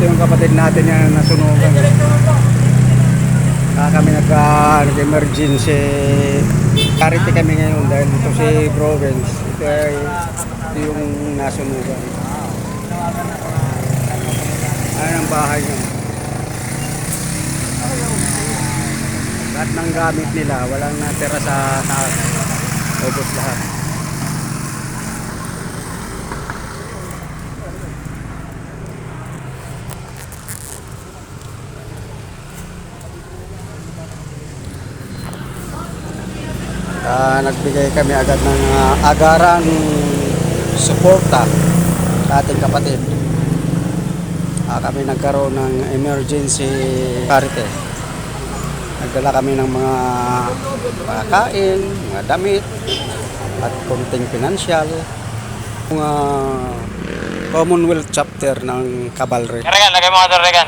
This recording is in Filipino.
Ito yung kapatid natin yung nasunugan. Kami nag-emergency. Charity kami ngayon dahil ito si Provence. Ito yung nasunugan. Ayan ang bahay niya. Lahat ng gamit nila, walang natira sa taas. Ubos lahat. Nagbigay kami agad ng agarang suporta sa ating kapatid. Kami nagkaroon ng emergency charity. Nagdala kami ng mga pagkain, mga damit, at konting pinansyal. Mga Commonwealth chapter ng Cavalry. Regan, lagay mo ka doon, Regan.